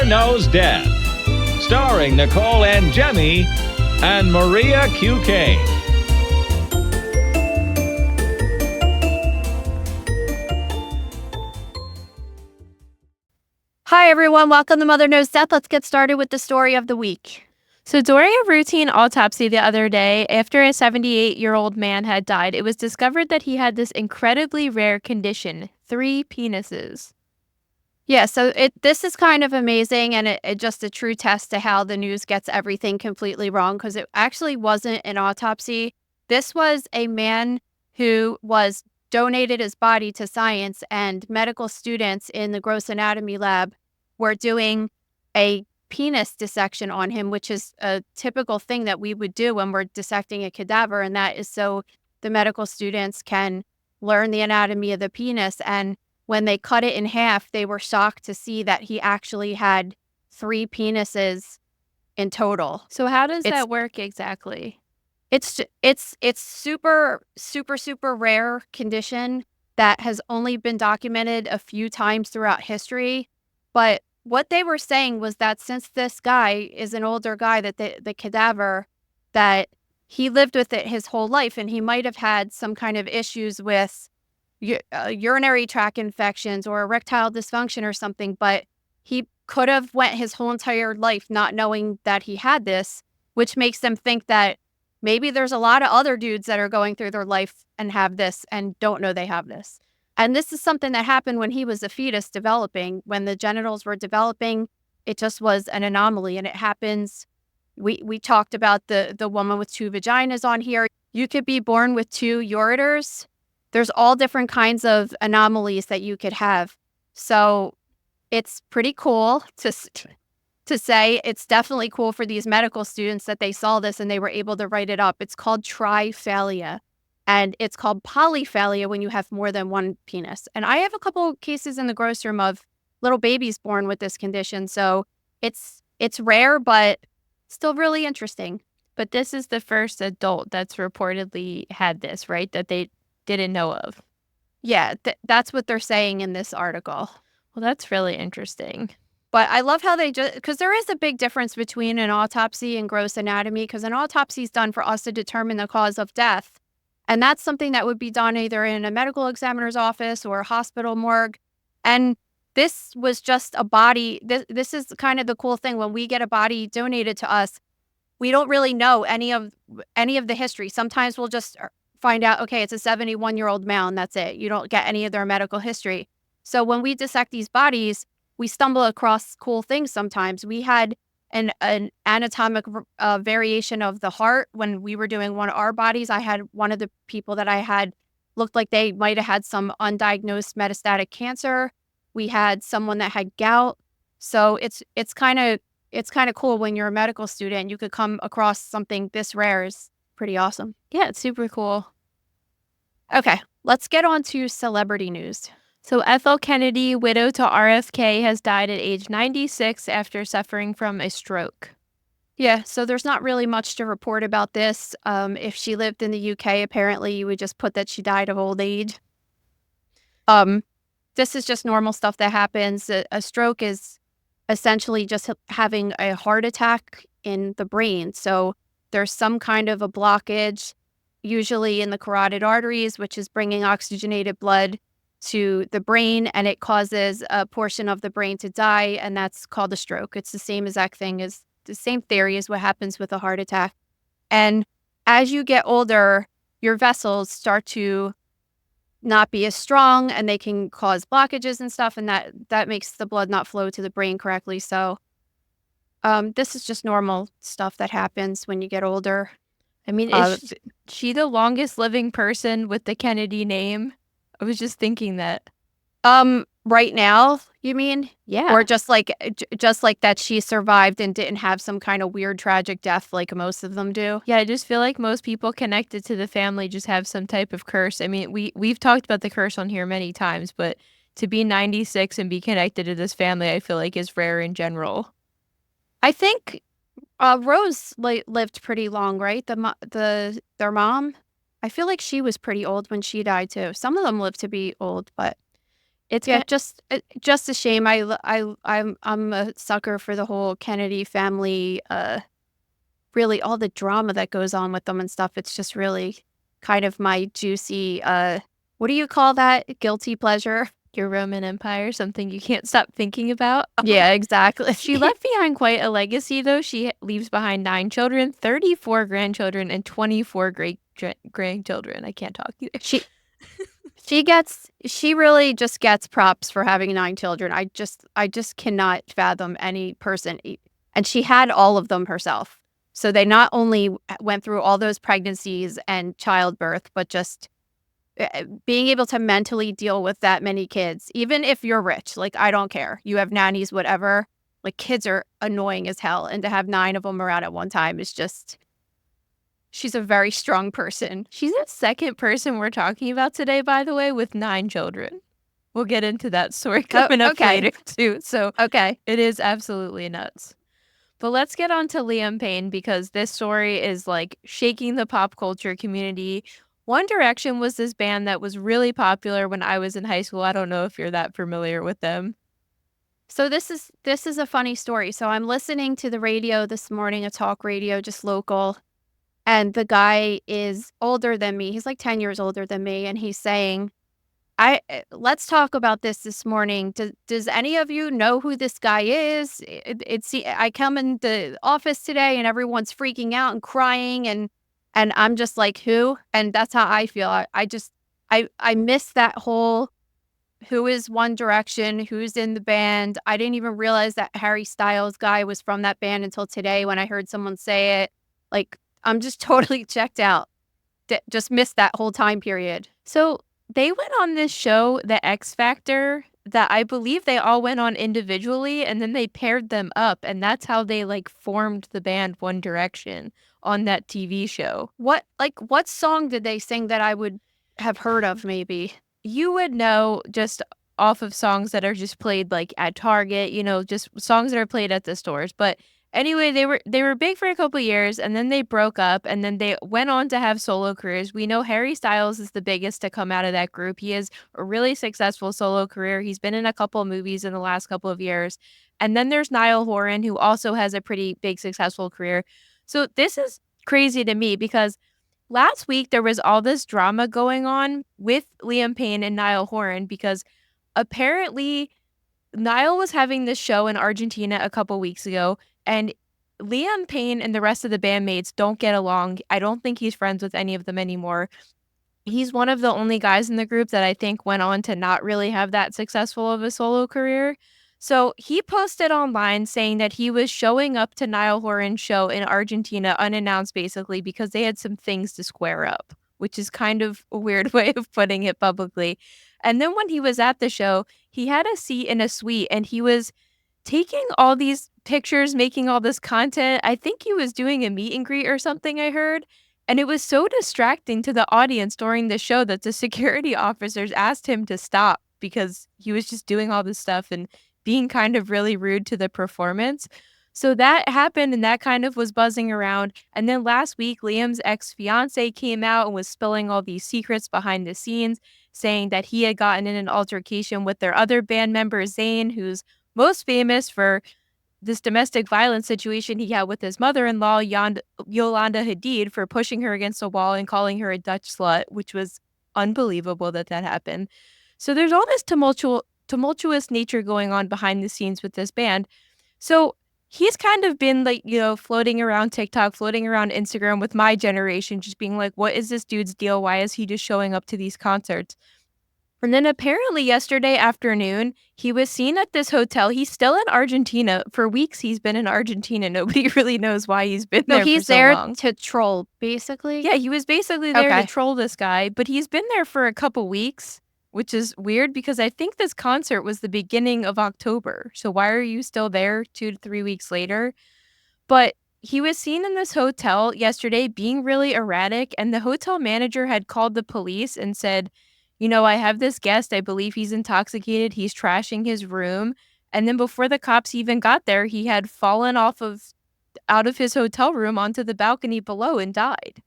Knows Death, starring Nicole and Jemmy and Maria Q. Kane. Hi, everyone. Welcome to Mother Knows Death. Let's get started with the story of the week. So during a routine autopsy the other day, after a 78-year-old man had died, it was discovered that he had this incredibly rare condition, 3 penises. Yeah, so this is kind of amazing, and it just a true test to how the news gets everything completely wrong, because it actually wasn't an autopsy. This was a man who was donated his body to science, and medical students in the gross anatomy lab were doing a penis dissection on him, which is a typical thing that we would do when we're dissecting a cadaver, and that is so the medical students can learn the anatomy of the penis. And when they cut it in half, they were shocked to see that he actually had 3 penises in total. So how does that work exactly? It's super, super, super rare condition that has only been documented a few times throughout history. But what they were saying was that since this guy is an older guy, that the cadaver, that he lived with it his whole life, and he might have had some kind of issues with urinary tract infections or erectile dysfunction or something, but he could have went his whole entire life not knowing that he had this, which makes them think that maybe there's a lot of other dudes that are going through their life and have this and don't know they have this. And this is something that happened when he was a fetus developing. When the genitals were developing, it just was an anomaly, and it happens. We talked about the woman with 2 vaginas on here. You could be born with 2 ureters. There's all different kinds of anomalies that you could have. So it's pretty cool to say. It's definitely cool for these medical students that they saw this and they were able to write it up. It's called triphalia, and it's called polyphalia when you have more than 1 penis. And I have a couple cases in the gross room of little babies born with this condition. So it's rare, but still really interesting. But this is the first adult that's reportedly had this, right? That they didn't know of. Yeah, that's what they're saying in this article. Well, that's really interesting. But I love how they just, because there is a big difference between an autopsy and gross anatomy, because an autopsy is done for us to determine the cause of death. And that's something that would be done either in a medical examiner's office or a hospital morgue. And this was just a body. This is kind of the cool thing. When we get a body donated to us, we don't really know any of the history. Sometimes we'll just find out, okay, it's a 71-year-old male, and that's it. You don't get any of their medical history. So when we dissect these bodies, we stumble across cool things sometimes. We had an anatomic variation of the heart when we were doing one of our bodies. I had one of the people that I had looked like they might have had some undiagnosed metastatic cancer. We had someone that had gout. So it's kind of cool when you're a medical student. You could come across something this rare. Is pretty awesome. Yeah, it's super cool. Okay, let's get on to celebrity news. So Ethel Kennedy, widow to RFK, has died at age 96 after suffering from a stroke. Yeah, so there's not really much to report about this. If she lived in the UK, apparently you would just put that she died of old age. This is just normal stuff that happens. A stroke is essentially just having a heart attack in the brain. So there's some kind of a blockage, usually in the carotid arteries, which is bringing oxygenated blood to the brain, and it causes a portion of the brain to die, and that's called a stroke. It's the same exact thing, as the same theory as what happens with a heart attack. And as you get older, your vessels start to not be as strong, and they can cause blockages and stuff, and that makes the blood not flow to the brain correctly. So this is just normal stuff that happens when you get older. I mean, is she the longest living person with the Kennedy name? I was just thinking that. Right now, you mean? Yeah. Or just like that she survived and didn't have some kind of weird tragic death like most of them do? Yeah, I just feel like most people connected to the family just have some type of curse. I mean, we've talked about the curse on here many times, but to be 96 and be connected to this family, I feel like is rare in general. I think Rose lived pretty long, right? Their mom. I feel like she was pretty old when she died too. Some of them lived to be old, but It's Yeah, ki- just a shame. I'm a sucker for the whole Kennedy family. Really, all the drama that goes on with them and stuff. It's just really kind of my juicy. What do you call that? Guilty pleasure. your Roman Empire, something you can't stop thinking about. Yeah, exactly. She left behind quite a legacy, though. She leaves behind 9 children, 34 grandchildren, and 24 grandchildren. I can't talk either. She really just gets props for having 9 children. I just cannot fathom any person. And she had all of them herself. So they not only went through all those pregnancies and childbirth, but just being able to mentally deal with that many kids, even if you're rich. Like, I don't care. You have nannies, whatever. Like, kids are annoying as hell. And to have 9 of them around at one time is just, she's a very strong person. She's the second person we're talking about today, by the way, with 9 children. We'll get into that story coming up okay. later, too. So Okay. it is absolutely nuts. But let's get on to Liam Payne, because this story is like shaking the pop culture community. One Direction was this band that was really popular when I was in high school. I don't know if you're that familiar with them. So this is a funny story. So I'm listening to the radio this morning, a talk radio, just local, and the guy is older than me. He's like 10 years older than me, and he's saying, let's talk about this morning. Does any of you know who this guy is? I come in the office today and everyone's freaking out and crying, and I'm just like, who? And that's how I feel. I miss that whole who is One Direction, who's in the band. I didn't even realize that Harry Styles guy was from that band until today when I heard someone say it. Like, I'm just totally checked out. Just missed that whole time period. So they went on this show, The X Factor, that I believe they all went on individually, and then they paired them up, and that's how they like formed the band One Direction on that TV show. What song did they sing that I would have heard of maybe? You would know just off of songs that are just played like at Target, just songs that are played at the stores. But anyway, they were big for a couple years, and then they broke up, and then they went on to have solo careers. We know Harry Styles is the biggest to come out of that group. He has a really successful solo career. He's been in a couple of movies in the last couple of years. And then there's Niall Horan, who also has a pretty big successful career. So this is crazy to me because last week, there was all this drama going on with Liam Payne and Niall Horan because apparently Niall was having this show in Argentina a couple weeks ago, and Liam Payne and the rest of the bandmates don't get along. I don't think he's friends with any of them anymore. He's one of the only guys in the group that I think went on to not really have that successful of a solo career. So he posted online saying that he was showing up to Niall Horan's show in Argentina unannounced, basically, because they had some things to square up, which is kind of a weird way of putting it publicly. And then when he was at the show, he had a seat in a suite and he was taking all these pictures, making all this content. I think he was doing a meet and greet or something, I heard. And it was so distracting to the audience during the show that the security officers asked him to stop because he was just doing all this stuff and being kind of really rude to the performance. So that happened and that kind of was buzzing around. And then last week, Liam's ex-fiance came out and was spilling all these secrets behind the scenes, saying that he had gotten in an altercation with their other band member, Zayn, who's most famous for this domestic violence situation he had with his mother-in-law, Yolanda Hadid, for pushing her against a wall and calling her a Dutch slut, which was unbelievable that happened. So there's all this tumultuous nature going on behind the scenes with this band. So he's kind of been like, floating around TikTok, floating around Instagram with my generation, just being like, what is this dude's deal? Why is he just showing up to these concerts? And then apparently yesterday afternoon, he was seen at this hotel. He's still in Argentina. For weeks, he's been in Argentina. Nobody really knows why he's been there he's for so there long. to troll, basically. Yeah, he was basically there to troll this guy, but he's been there for a couple weeks, which is weird because I think this concert was the beginning of October. So why are you still there 2 to 3 weeks later? But he was seen in this hotel yesterday being really erratic, and the hotel manager had called the police and said, I have this guest. I believe he's intoxicated. He's trashing his room. And then before the cops even got there, he had fallen out of his hotel room onto the balcony below and died.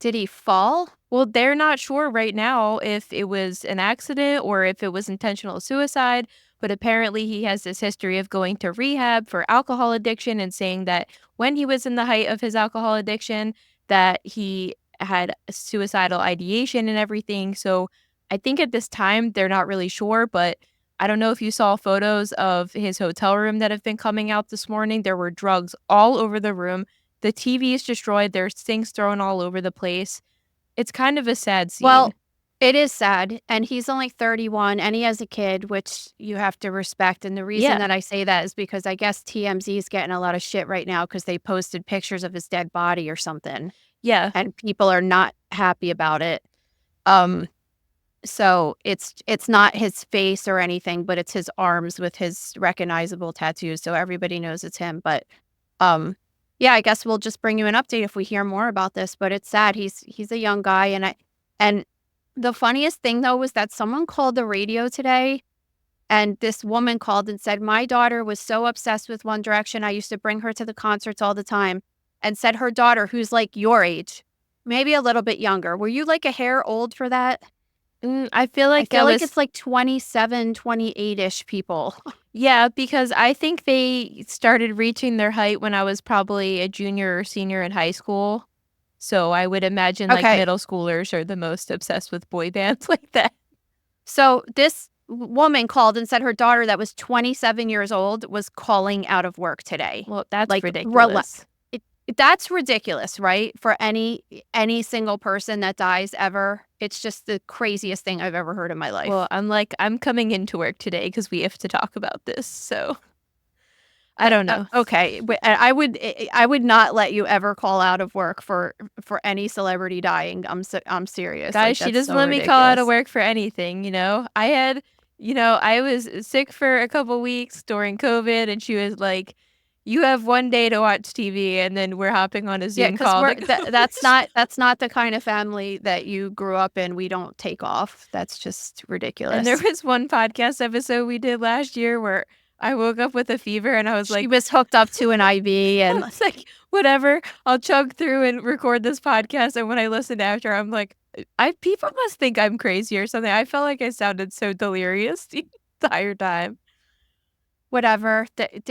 Did he fall? Well, they're not sure right now if it was an accident or if it was intentional suicide, but apparently he has this history of going to rehab for alcohol addiction and saying that when he was in the height of his alcohol addiction, that he had suicidal ideation and everything. So I think at this time they're not really sure, but I don't know if you saw photos of his hotel room that have been coming out this morning. There were drugs all over the room. The TV is destroyed. There's things thrown all over the place. It's kind of a sad scene. Well, it is sad, and he's only 31, and he has a kid, which you have to respect, and the reason Yeah. that I say that is because I guess TMZ is getting a lot of shit right now because they posted pictures of his dead body or something, Yeah. and people are not happy about it. So it's not his face or anything, but it's his arms with his recognizable tattoos, so everybody knows it's him, but, yeah, I guess we'll just bring you an update if we hear more about this, but it's sad. He's a young guy, and the funniest thing, though, was that someone called the radio today, and this woman called and said, "My daughter was so obsessed with One Direction, I used to bring her to the concerts all the time," and said her daughter, who's, like, your age, maybe a little bit younger. Were you, like, a hair old for that? I feel I like feel that like was it's, like, 27, 28-ish people. yeah, because I think they started reaching their height when I was probably a junior or senior in high school. So I would imagine, like, Okay. middle schoolers are the most obsessed with boy bands like that. So this woman called and said her daughter that was 27 years old was calling out of work today. Well, that's Like, ridiculous. that's ridiculous, right? For any single person that dies ever. It's just the craziest thing I've ever heard in my life. Well, I'm coming into work today because we have to talk about this, so I don't know. Okay, I would not let you ever call out of work for any celebrity dying. I'm serious. Guys, Like, she that's doesn't so let me call out of ridiculous. work for anything, you know? I was sick for a couple weeks during COVID, and she was like, "You have one day to watch TV," and then we're hopping on a Yeah, Zoom because call we're to go that's not the kind of family that you grew up in. We don't take off. That's just And there ridiculous. was one podcast episode we did last year where I woke up with a fever, and I was She like was hooked up to an IV I and was like, "Whatever, I'll chug through and record this podcast," and when I listened after, I'm like, I people must think I'm crazy or something." I felt like I sounded so delirious the entire time. whatever.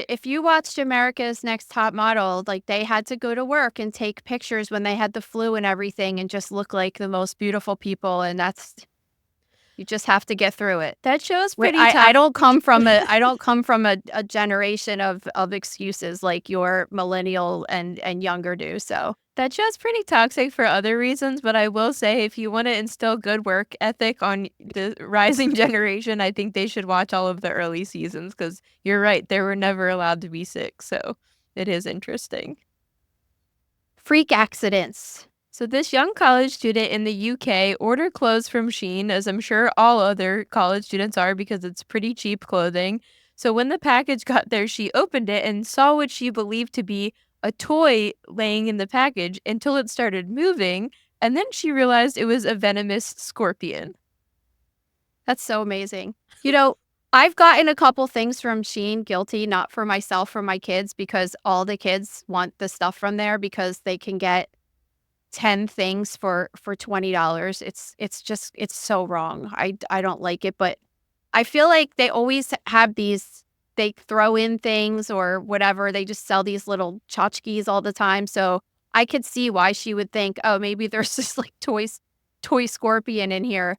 If you watched America's Next Top Model, like, they had to go to work and take pictures when they had the flu and everything and just look like the most beautiful people, and that's you just have to get through it. That show's Wait, pretty I toxic. don't come from a generation of excuses like your millennial and younger do, so That show's pretty toxic for other reasons, but I will say if you wanna instill good work ethic on the rising generation, I think they should watch all of the early seasons because 'cause you're right, they were never allowed to be sick, so it is interesting. freak accidents. So this young college student in the UK ordered clothes from Shein, as I'm sure all other college students are because it's pretty cheap clothing. So when the package got there, she opened it and saw what she believed to be a toy laying in the package until it started moving, and then she realized it was a venomous scorpion. That's so amazing. You know, I've gotten a couple things from Shein, guilty, not for myself, for my kids, because all the kids want the stuff from there because they can get 10 things for $20. It's just it's so wrong. I don't like it, but I feel like they always have these they throw in things or whatever. They just sell these little tchotchkes all the time. So I could see why she would think, "Oh, maybe there's this like toy scorpion in here."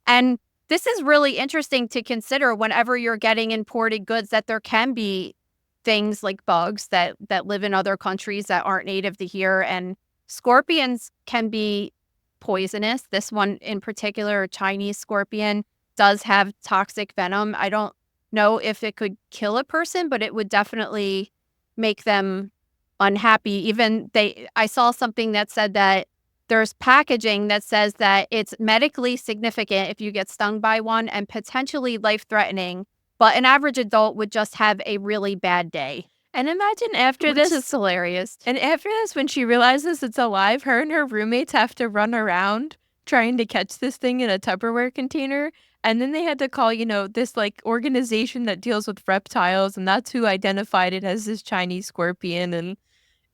And this is really interesting to consider whenever you're getting imported goods that there can be things like bugs that live in other countries that aren't native to here, and scorpions can be poisonous. This one in particular, a Chinese scorpion, does have toxic venom. I don't know if it could kill a person, but it would definitely make them unhappy. Even I saw something that said that there's packaging that says that it's medically significant if you get stung by one and potentially life-threatening, but an average adult would just have a really bad day, And imagine after which this is hilarious. and after this, when she realizes it's alive, her and her roommates have to run around trying to catch this thing in a Tupperware container. And then they had to call, this like organization that deals with reptiles, and that's who identified it as this Chinese scorpion. And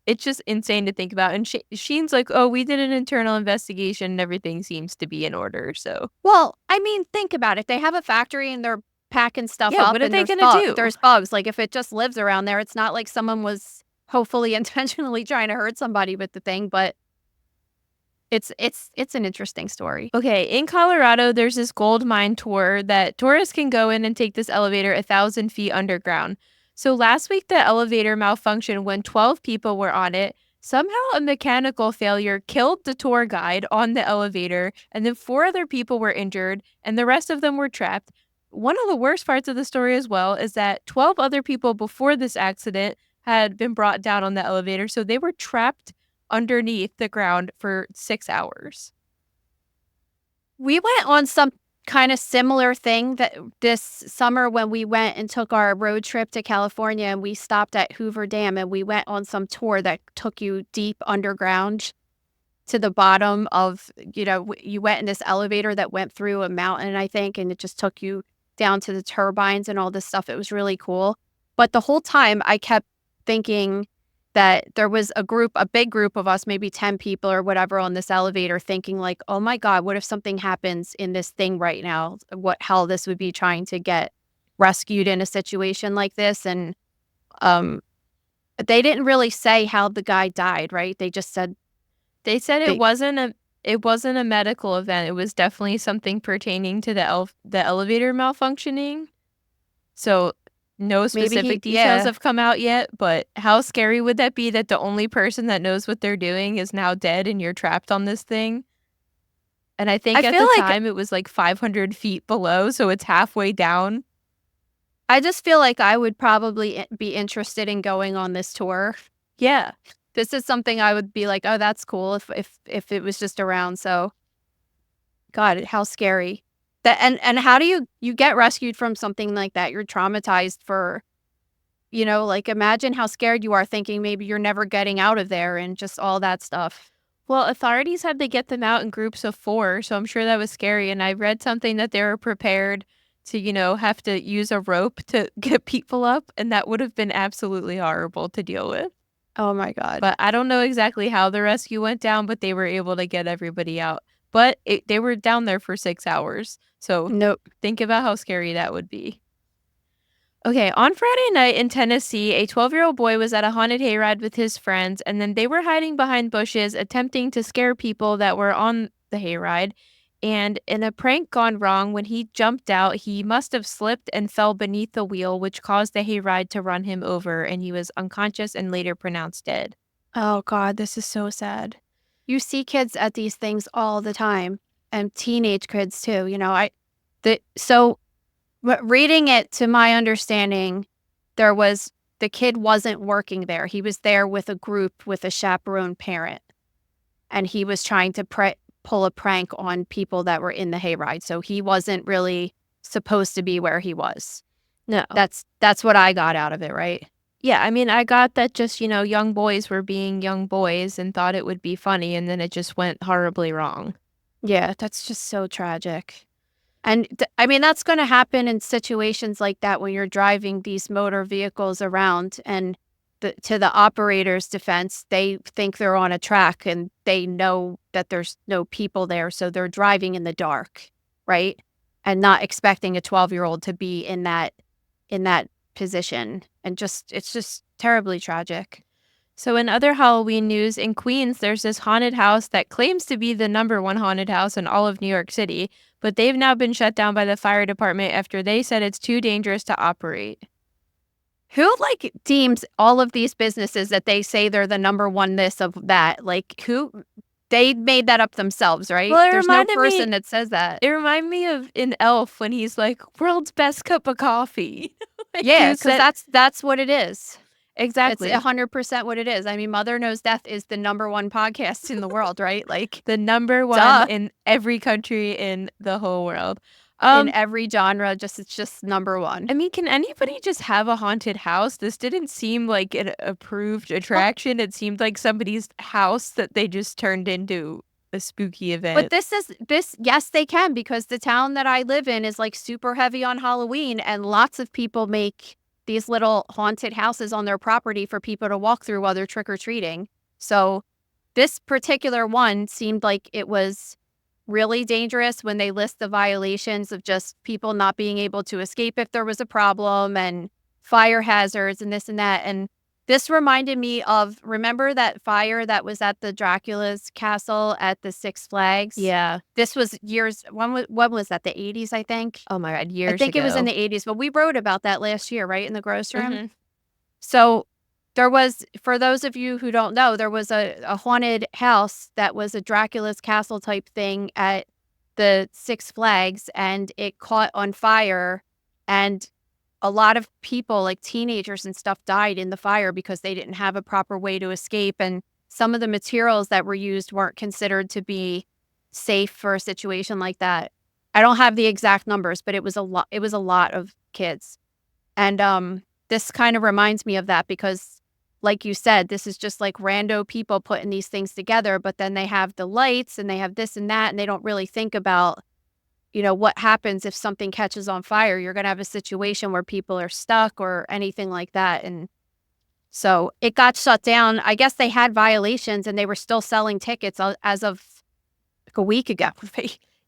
it's just insane to think about. And Sheen's like, oh, we did an internal investigation and everything seems to be in order. So Well, I mean, think about it. They have a factory and they're packing stuff yeah, up what are and they gonna do? there's bugs. Like if it just lives around there, it's not like someone was hopefully intentionally trying to hurt somebody with the thing, but it's an interesting story. Okay, in Colorado, there's this gold mine tour that tourists can go in and take this elevator 1,000 feet underground. So last week, the elevator malfunctioned when 12 people were on it. Somehow, a mechanical failure killed the tour guide on the elevator, and then 4 other people were injured, and the rest of them were trapped. One of the worst parts of the story as well is that 12 other people before this accident had been brought down on the elevator, so they were trapped underneath the ground for 6 hours. We went on some kind of similar thing that this summer when we went and took our road trip to California and we stopped at Hoover Dam and we went on some tour that took you deep underground to the bottom of, you went in this elevator that went through a mountain, I think, and it just took you down to the turbines and all this stuff. It was really cool. But the whole time I kept thinking that there was a big group of us, maybe 10 people or whatever on this elevator thinking like, oh my God, what if something happens in this thing right now? What hell this would be trying to get rescued in a situation like this. And they didn't really say how the guy died, right? They just said it wasn't a medical event. It was definitely something pertaining to the elevator malfunctioning. So no specific details have come out yet, but how scary would that be that the only person that knows what they're doing is now dead and you're trapped on this thing? And I think at the time it was like 500 feet below, so it's halfway down. I just feel like I would probably be interested in going on this tour. Yeah. This is something I would be like, oh, that's cool if it was just around. So, God, how scary. And how do you get rescued from something like that? You're traumatized for, like imagine how scared you are thinking maybe you're never getting out of there and just all that stuff. Well, authorities had to get them out in groups of 4, so I'm sure that was scary. And I read something that they were prepared to, have to use a rope to get people up, and that would have been absolutely horrible to deal with. Oh my God. But I don't know exactly how the rescue went down, but they were able to get everybody out. But they were down there for 6 hours. So nope. Think about how scary that would be. Okay, on Friday night in Tennessee, a 12-year-old boy was at a haunted hayride with his friends, and then they were hiding behind bushes, attempting to scare people that were on the hayride. And in a prank gone wrong, when he jumped out, he must have slipped and fell beneath the wheel, which caused the hayride to run him over, and he was unconscious and later pronounced dead. Oh God, this is so sad. You see kids at these things all the time, and teenage kids too. Reading it, to my understanding, the kid wasn't working there. He was there with a group with a chaperone parent, and he was trying to pull a prank on people that were in the hayride. So he wasn't really supposed to be where he was. No, that's what I got out of it, right? Yeah, I mean, I got that just, young boys were being young boys and thought it would be funny, and then it just went horribly wrong. Yeah, that's just so tragic. And I mean, that's going to happen in situations like that when you're driving these motor vehicles around, and to the operator's defense, they think they're on a track and they know that there's no people there, so they're driving in the dark, right? And not expecting a 12-year-old to be in that position, and it's just terribly tragic. So in other Halloween news, in Queens, there's this haunted house that claims to be the #1 haunted house in all of New York City, but they've now been shut down by the fire department after they said it's too dangerous to operate. Who deems all of these businesses that they say they're the #1 this of that? Who? They made that up themselves, right? Well, there's no person that says that. It reminded me of in Elf when he's like, world's best cup of coffee. Yeah, because that's what it is. Exactly. It's 100% what it is. I mean, Mother Knows Death is the #1 podcast in the world, right? The #1 in every country in the whole world. In every genre, it's just #1. I mean, can anybody just have a haunted house? This didn't seem like an approved attraction. It seemed like somebody's house that they just turned into a spooky event. But yes, they can, because the town that I live in is super heavy on Halloween, and lots of people make these little haunted houses on their property for people to walk through while they're trick-or-treating. So this particular one seemed like it was really dangerous when they list the violations of just people not being able to escape if there was a problem and fire hazards and this and that. And this reminded me of, remember that fire that was at the Dracula's castle at the Six Flags? Yeah. This was years, when was that? The 80s, I think? Oh my God, years I think ago. it was in the 80s, but we wrote about that last year, right? In the gross room. Mhm. So there was, for those of you who don't know, there was a haunted house that was a Dracula's castle type thing at the Six Flags, and it caught on fire, and a lot of people, like teenagers and stuff, died in the fire because they didn't have a proper way to escape, and some of the materials that were used weren't considered to be safe for a situation like that. I don't have the exact numbers, but it was a lot. It was a lot of kids, and this kind of reminds me of that because, like you said, this is just like rando people putting these things together, but then they have the lights and they have this and that, and they don't really think about, what happens if something catches on fire. You're going to have a situation where people are stuck or anything like that. And so it got shut down. I guess they had violations and they were still selling tickets as of like a week ago.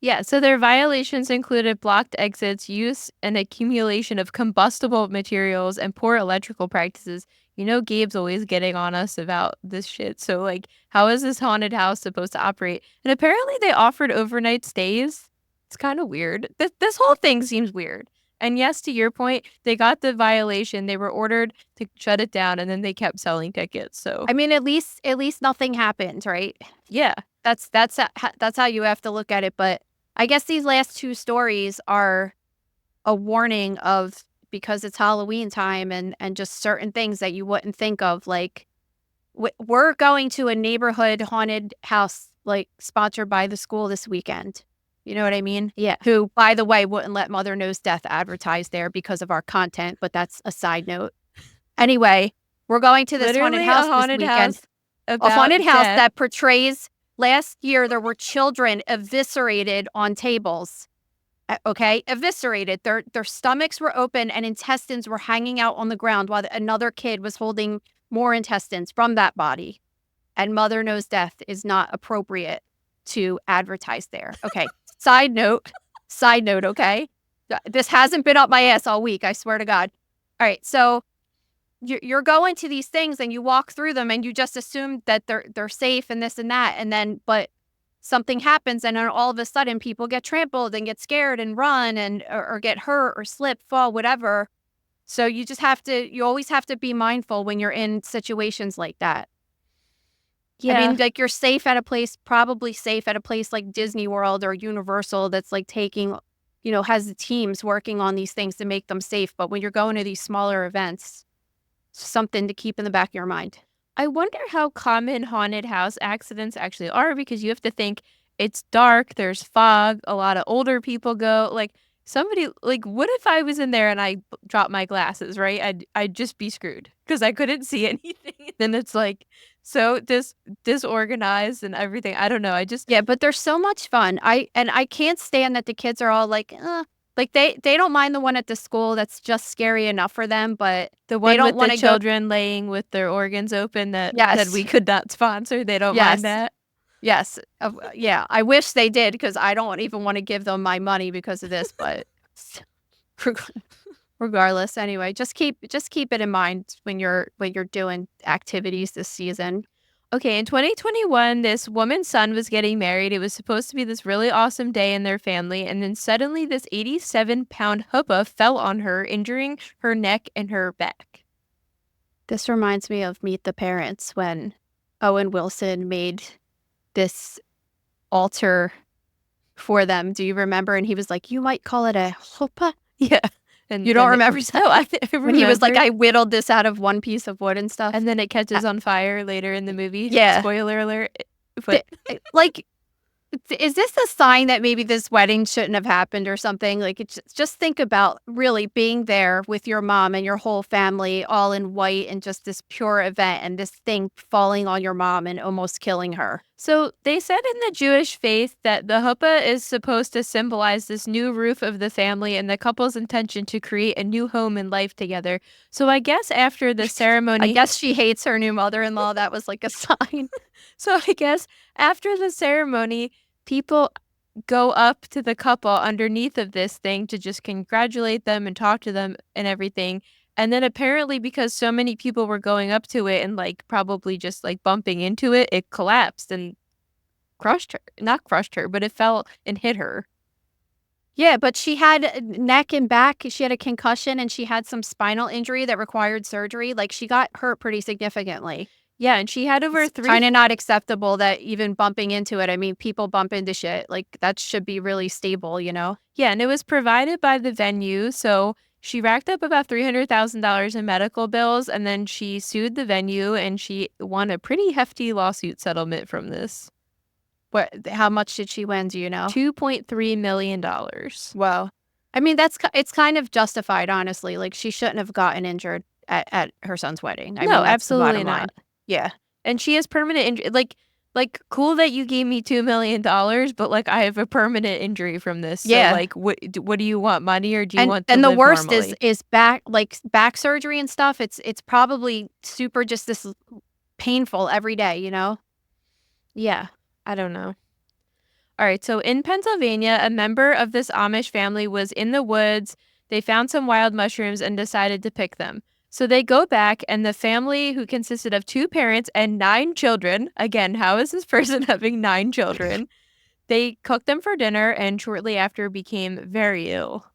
Yeah, so their violations included blocked exits, use and accumulation of combustible materials, and poor electrical practices. Gabe's always getting on us about this shit. So, like, how is this haunted house supposed to operate? And apparently they offered overnight stays. It's kind of weird. This whole thing seems weird. And yes, to your point, they got the violation. They were ordered to shut it down, and then they kept selling tickets. So, I mean, at least nothing happened, right? yeah. That's how you have to look at it. But I guess these last two stories are a warning of, because it's Halloween time and just certain things that you wouldn't think of. Like, we're going to a neighborhood haunted house, like, sponsored by the school this weekend. You know what I mean? Yeah. Who, by the way, wouldn't let Mother Knows Death advertise there because of our content, but that's a side note. Anyway, we're going to this Literally haunted house this weekend. A haunted house that portrays, last year there were children eviscerated on tables. Okay, eviscerated. Their stomachs were open and intestines were hanging out on the ground while another kid was holding more intestines from that body. And Mother Knows Death is not appropriate to advertise there. Okay. Side note, okay? This hasn't been up my ass all week, I swear to God. All right, so you're going to these things and you walk through them and you just assume that they're safe and this and that, and then but something happens and then all of a sudden people get trampled and get scared and run and or get hurt or slip, fall, whatever. So you always have to be mindful when you're in situations like that. Yeah. I mean, like, you're probably safe at a place like Disney World or Universal that's like taking, has the teams working on these things to make them safe. But when you're going to these smaller events, something to keep in the back of your mind. I wonder how common haunted house accidents actually are, because you have to think it's dark, there's fog, a lot of older people go. Like, somebody, like, what if I was in there and I dropped my glasses, right? I'd just be screwed because I couldn't see anything. Then it's like so disorganized and everything. I don't know. Yeah, but they're so much fun. I can't stand that the kids are all like, like they don't mind the one at the school that's just scary enough for them, but the one they don't with want the children laying with their organs open that we could not sponsor. They don't mind that. Yes. Yeah. I wish they did, because I don't even want to give them my money because of this, but regardless, anyway, just keep it in mind when you're doing activities this season. Okay, in 2021, this woman's son was getting married. It was supposed to be this really awesome day in their family, and then suddenly this 87-pound chuppah fell on her, injuring her neck and her back. This reminds me of Meet the Parents, when Owen Wilson made this altar for them. Do you remember? And he was like, "You might call it a chuppah." Yeah. And you don't remember? No, I remember. When he was like, "I whittled this out of one piece of wood and stuff." And then it catches on fire later in the movie. Yeah. Spoiler alert. But like, is this a sign that maybe this wedding shouldn't have happened or something? Like, it's just think about really being there with your mom and your whole family all in white and just this pure event, and this thing falling on your mom and almost killing her. So they said in the Jewish faith that the chuppah is supposed to symbolize this new roof of the family and the couple's intention to create a new home and life together. So I guess after the I ceremony, guess she hates her new mother-in-law. That was like a sign. People go up to the couple underneath of this thing to just congratulate them and talk to them and everything. And then apparently because so many people were going up to it and like probably just like bumping into it, it collapsed and crushed her. Not crushed her, but it fell and hit her. Yeah, but she had neck and back. She had a concussion and she had some spinal injury that required surgery. Like she got hurt pretty significantly. Yeah, and she had over It's three. kind of not acceptable that even bumping into it. I mean, people bump into shit. Like that should be really stable, you know? Yeah, and it was provided by the venue. So she racked up about $300,000 in medical bills, and then she sued the venue, and she won a pretty hefty lawsuit settlement from this. How much did she win? Do you know? $2.3 million. Wow. I mean, it's kind of justified, honestly. Like she shouldn't have gotten injured at her son's wedding. I No, mean, that's the absolutely bottom line. not. Yeah. And she has permanent injury. Like cool that you gave me $2 million, but like I have a permanent injury from this. So Yeah. like, what do you want, money, or do you want to And the live worst normally? is back surgery and stuff. It's probably super just this painful every day, you know? Yeah, I don't know. All right, so in Pennsylvania, a member of this Amish family was in the woods. They found some wild mushrooms and decided to pick them. So they go back, and the family, who consisted of 2 parents and 9 children, again, how is this person having 9 children? They cooked them for dinner and shortly after became very ill.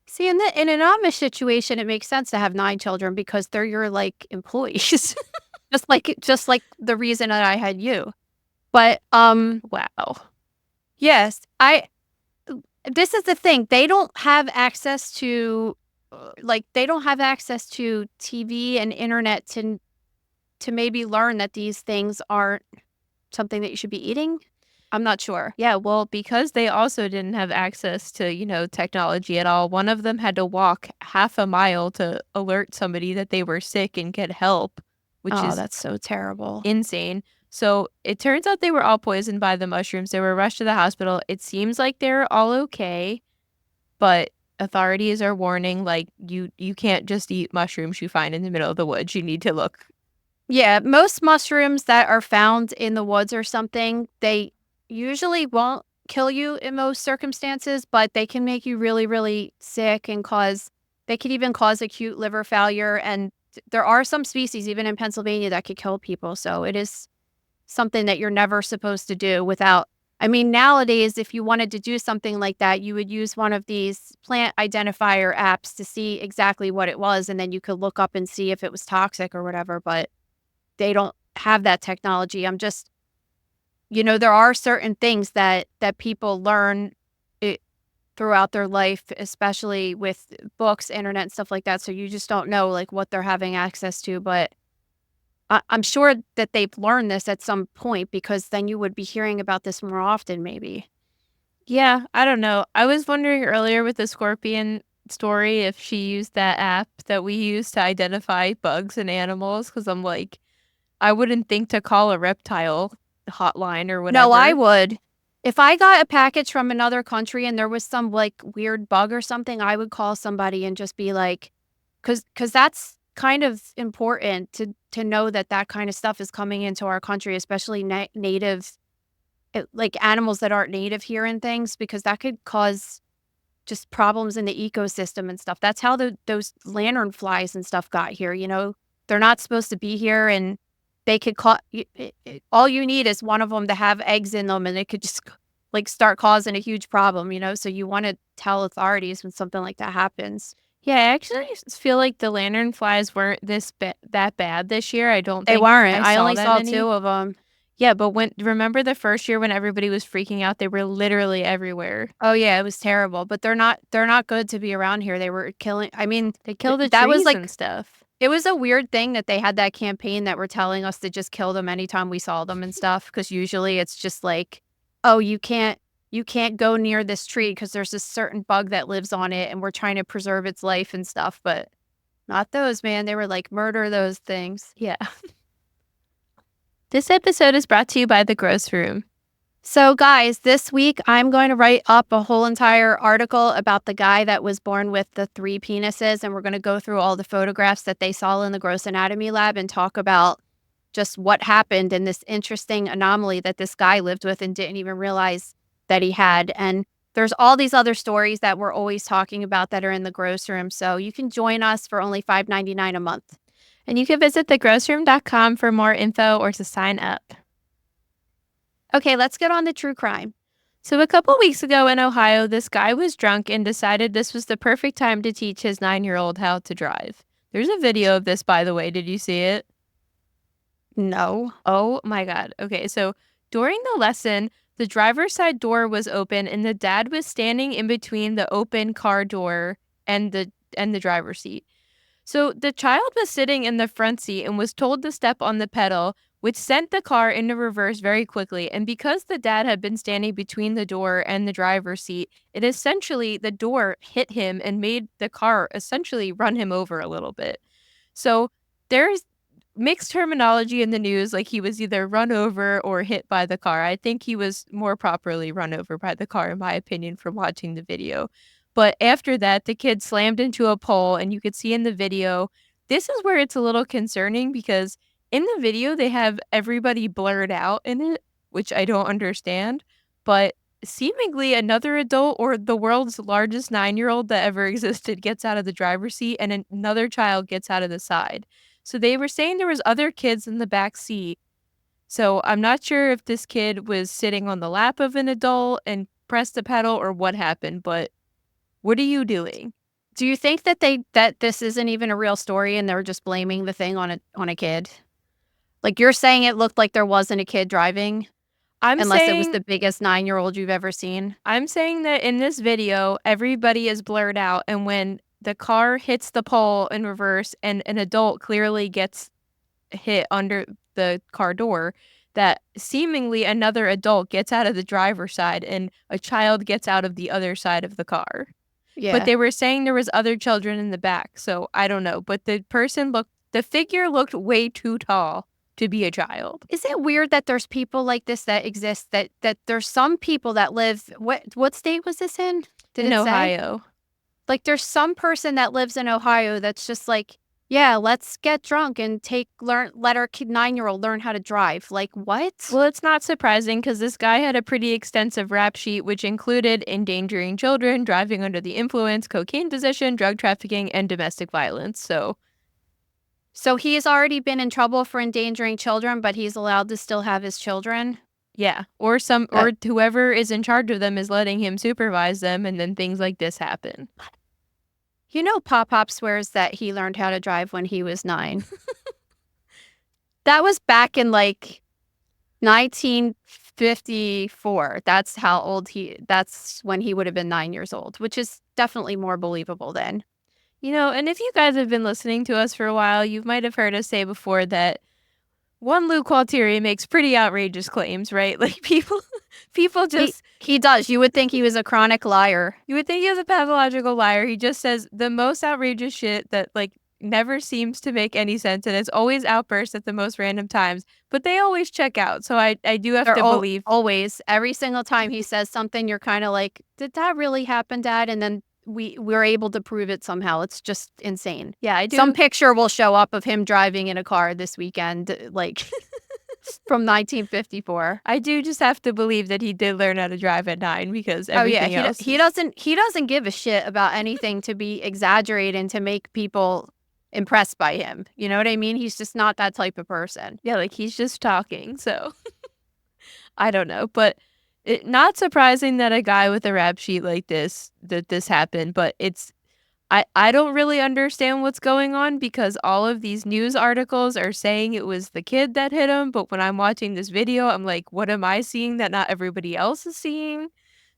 See, in an Amish situation, it makes sense to have 9 children because they're your like employees. just like the reason that I had you. But Wow. yes, this is the thing. They don't have access to they don't have access to TV and internet to maybe learn that these things aren't something that you should be eating. I'm not sure. Yeah, well, because they also didn't have access to, technology at all, one of them had to walk half a mile to alert somebody that they were sick and get help, which is that's so terrible. insane. So it turns out they were all poisoned by the mushrooms. They were rushed to the hospital. It seems like they're all okay, but authorities are warning, like, you can't just eat mushrooms you find in the middle of the woods. You need to look. Yeah, most mushrooms that are found in the woods or something, they usually won't kill you in most circumstances, but they can make you really, really sick and they could even cause acute liver failure. And there are some species, even in Pennsylvania, that could kill people. So it is something that you're never supposed to do without. I mean, nowadays, if you wanted to do something like that, you would use one of these plant identifier apps to see exactly what it was. And then you could look up and see if it was toxic or whatever. But they don't have that technology. I'm just, there are certain things that people learn throughout their life, especially with books, internet, and stuff like that. So you just don't know like what they're having access to. But I'm sure that they've learned this at some point because then you would be hearing about this more often, maybe. Yeah, I don't know. I was wondering earlier with the scorpion story if she used that app that we use to identify bugs and animals, because I'm like, I wouldn't think to call a reptile hotline or whatever. No, I would. If I got a package from another country and there was some like weird bug or something, I would call somebody and just be like, because that's kind of important to know that kind of stuff is coming into our country, especially native, like animals that aren't native here and things, because that could cause just problems in the ecosystem and stuff. That's how those lantern flies and stuff got here. They're not supposed to be here, and they could all you need is one of them to have eggs in them, and it could just like start causing a huge problem. So you want to tell authorities when something like that happens. Yeah, I actually feel like the lantern flies weren't that bad this year. I don't think They weren't. I only that saw many. 2 of them. Yeah, but remember the first year when everybody was freaking out, they were literally everywhere. Oh yeah, it was terrible. But they're not good to be around here. They were killing. I mean, They killed the that trees was like and stuff. it was a weird thing that they had that campaign that were telling us to just kill them anytime we saw them and stuff. Because usually it's just like, oh, you can't go near this tree because there's this certain bug that lives on it, and we're trying to preserve its life and stuff. But not those, man. They were like, murder those things. Yeah. This episode is brought to you by The Gross Room. So, guys, this week I'm going to write up a whole entire article about the guy that was born with the 3 penises, and we're going to go through all the photographs that they saw in the gross anatomy lab and talk about just what happened in this interesting anomaly that this guy lived with and didn't even realize that he had. And there's all these other stories that we're always talking about that are in the gross room. So you can join us for only $5.99 a month. And you can visit thegrossroom.com for more info or to sign up. Okay, let's get on to true crime. So a couple weeks ago in Ohio, this guy was drunk and decided this was the perfect time to teach his 9-year-old how to drive. There's a video of this, by the way. Did you see it? No. Oh my God. Okay, so during the lesson, the driver's side door was open and the dad was standing in between the open car door and the driver's seat. So the child was sitting in the front seat and was told to step on the pedal, which sent the car into reverse very quickly. And because the dad had been standing between the door and the driver's seat, the door hit him and made the car essentially run him over a little bit. So there's mixed terminology in the news, like he was either run over or hit by the car. I think he was more properly run over by the car, in my opinion, from watching the video. But after that, the kid slammed into a pole, and you could see in the video, this is where it's a little concerning because in the video, they have everybody blurred out in it, which I don't understand. But seemingly another adult or the world's largest 9-year-old that ever existed gets out of the driver's seat and another child gets out of the side. So they were saying there was other kids in the back seat. So I'm not sure if this kid was sitting on the lap of an adult and pressed the pedal or what happened, but what are you doing? Do you think that this isn't even a real story and they're just blaming the thing on a kid? Like you're saying it looked like there wasn't a kid driving? Unless it was the biggest 9-year-old you've ever seen? I'm saying that in this video, everybody is blurred out, and when the car hits the pole in reverse and an adult clearly gets hit under the car door, that seemingly another adult gets out of the driver's side and a child gets out of the other side of the car. Yeah. But they were saying there was other children in the back, so I don't know. But the figure looked way too tall to be a child. Is it weird that there's people like this that exist, that there's some people that live, what state was this in? In Ohio. Like there's some person that lives in Ohio that's just like, yeah, let's get drunk and let our 9-year-old learn how to drive. Like what? Well, it's not surprising because this guy had a pretty extensive rap sheet, which included endangering children, driving under the influence, cocaine possession, drug trafficking, and domestic violence. So he's already been in trouble for endangering children, but he's allowed to still have his children? Yeah, or whoever is in charge of them is letting him supervise them, and then things like this happen. You know, Pop swears that he learned how to drive when he was 9. That was back in like 1954. That's when he would have been 9 years old, which is definitely more believable then. You know, and if you guys have been listening to us for a while, you might have heard us say before that one Lou Qualtieri makes pretty outrageous claims, right? Like people just... He does. You would think he was a chronic liar. You would think he was a pathological liar. He just says the most outrageous shit that like never seems to make any sense, and it's always outbursts at the most random times, but they always check out. So I do have to believe. Always. Every single time he says something, you're kind of like, did that really happen, Dad? And then we're able to prove it somehow. It's just insane. Yeah, I do. Some picture will show up of him driving in a car this weekend, like from 1954. I do just have to believe that he did learn how to drive at 9 because everything else. He doesn't give a shit about anything to be exaggerated and to make people impressed by him. You know what I mean? He's just not that type of person. Yeah, like he's just talking. So I don't know, but not surprising that a guy with a rap sheet like this happened, but I don't really understand what's going on because all of these news articles are saying it was the kid that hit him, but when I'm watching this video, I'm like, what am I seeing that not everybody else is seeing?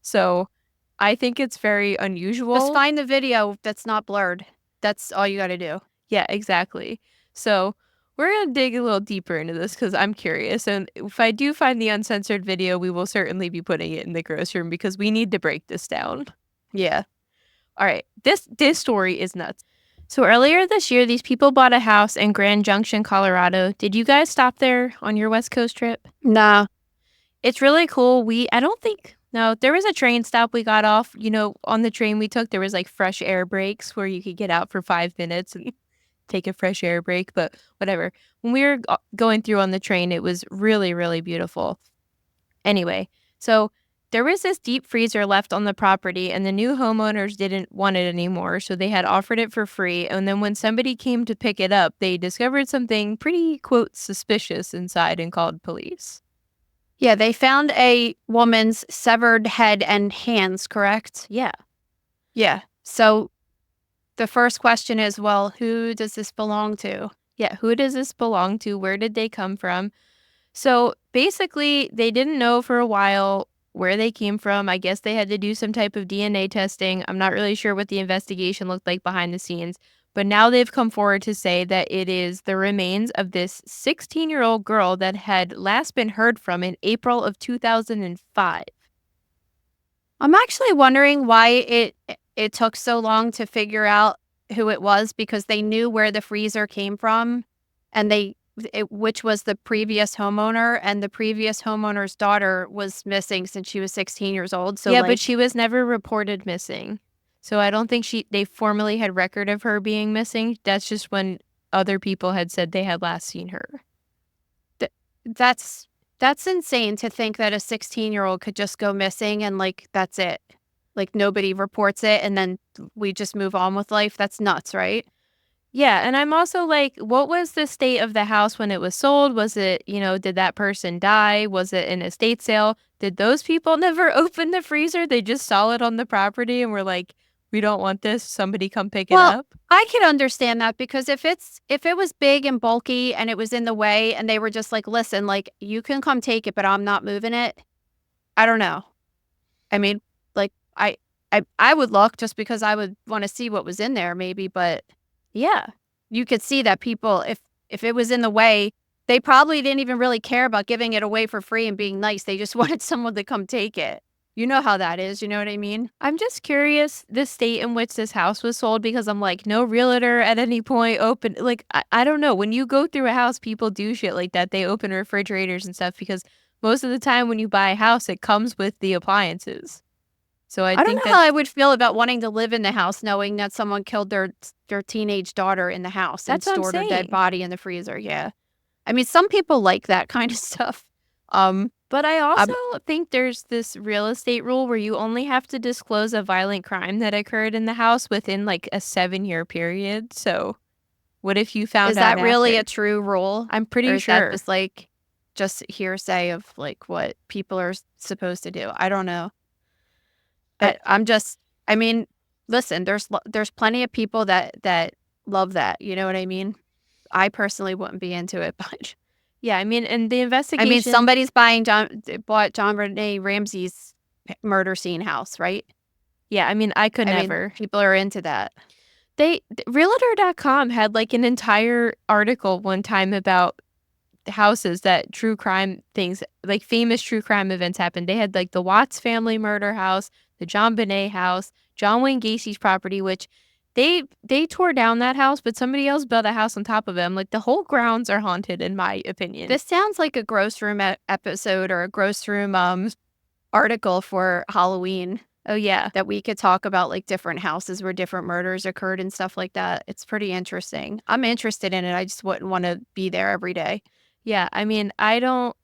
So I think it's very unusual. Just find the video that's not blurred. That's all you got to do. Yeah, exactly. So we're going to dig a little deeper into this because I'm curious. And if I do find the uncensored video, we will certainly be putting it in the gross room because we need to break this down. Yeah. All right. This story is nuts. So earlier this year, these people bought a house in Grand Junction, Colorado. Did you guys stop there on your West Coast trip? Nah. It's really cool. No, there was a train stop we got off. On the train we took, there was like fresh air breaks where you could get out for 5 minutes and take a fresh air break, but whatever. When we were going through on the train, it was really, really beautiful. Anyway, so there was this deep freezer left on the property, and the new homeowners didn't want it anymore, so they had offered it for free. And then when somebody came to pick it up, they discovered something pretty, quote, suspicious inside and called police. Yeah, they found a woman's severed head and hands, correct? Yeah. Yeah. So the first question is, well, who does this belong to? Yeah, who does this belong to? Where did they come from? So basically, they didn't know for a while where they came from. I guess they had to do some type of DNA testing. I'm not really sure what the investigation looked like behind the scenes, but now they've come forward to say that it is the remains of this 16-year-old girl that had last been heard from in April of 2005. I'm actually wondering why it took so long to figure out who it was, because they knew where the freezer came from, and which was the previous homeowner, and the previous homeowner's daughter was missing since she was 16 years old. So Yeah, but she was never reported missing. So I don't think they formally had record of her being missing. That's just when other people had said they had last seen her. That's insane to think that a 16-year-old could just go missing and that's it. Nobody reports it and then we just move on with life. That's nuts, right? Yeah, and I'm also like, what was the state of the house when it was sold? Was it, did that person die? Was it an estate sale? Did those people never open the freezer? They just saw it on the property and were like, we don't want this. Somebody come pick it up. I can understand that, because if it was big and bulky and it was in the way and they were just like, listen, you can come take it, but I'm not moving it. I don't know. I mean, I would look just because I would want to see what was in there maybe, but yeah, you could see that people, if it was in the way, they probably didn't even really care about giving it away for free and being nice. They just wanted someone to come take it. You know how that is. You know what I mean? I'm just curious the state in which this house was sold, because I'm like, no realtor at any point open. I don't know. When you go through a house, people do shit like that. They open refrigerators and stuff because most of the time when you buy a house, it comes with the appliances. So I don't know how I would feel about wanting to live in the house knowing that someone killed their teenage daughter in the house and stored her dead body in the freezer. Yeah. I mean, some people like that kind of stuff. But I also think there's this real estate rule where you only have to disclose a violent crime that occurred in the house within a 7-year period. So what if you found out? Is that really a true rule? I'm pretty sure. Is that just hearsay of what people are supposed to do? I don't know. I mean, listen, there's plenty of people that love that. You know what I mean? I personally wouldn't be into it, but yeah, I mean, and the investigation. I mean, somebody's bought John Renee Ramsey's murder scene house, right? Yeah, I mean, I could never. People are into that. Realtor.com had an entire article one time about houses that true crime things, famous true crime events happened. They had the Watts family murder house, the John Bonet house, John Wayne Gacy's property, which they tore down that house, but somebody else built a house on top of them. The whole grounds are haunted, in my opinion. This sounds like a gross room episode or a gross room article for Halloween. Oh, yeah. That we could talk about different houses where different murders occurred and stuff like that. It's pretty interesting. I'm interested in it. I just wouldn't want to be there every day. Yeah, I mean, I don't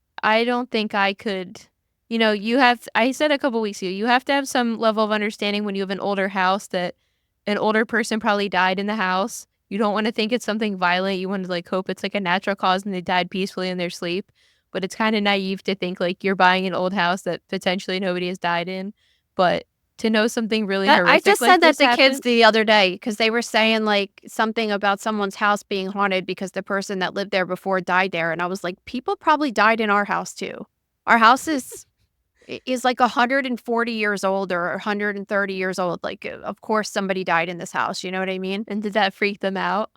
think I could, I said a couple weeks ago, you have to have some level of understanding when you have an older house that an older person probably died in the house. You don't want to think it's something violent. You want to hope it's a natural cause and they died peacefully in their sleep. But it's kind of naive to think you're buying an old house that potentially nobody has died in. But to know something really horrific I just said that to kids happened, the other day because they were saying something about someone's house being haunted because the person that lived there before died there. And I was like, people probably died in our house too. Our house is 140 years old or 130 years old. Of course somebody died in this house. You know what I mean? And did that freak them out?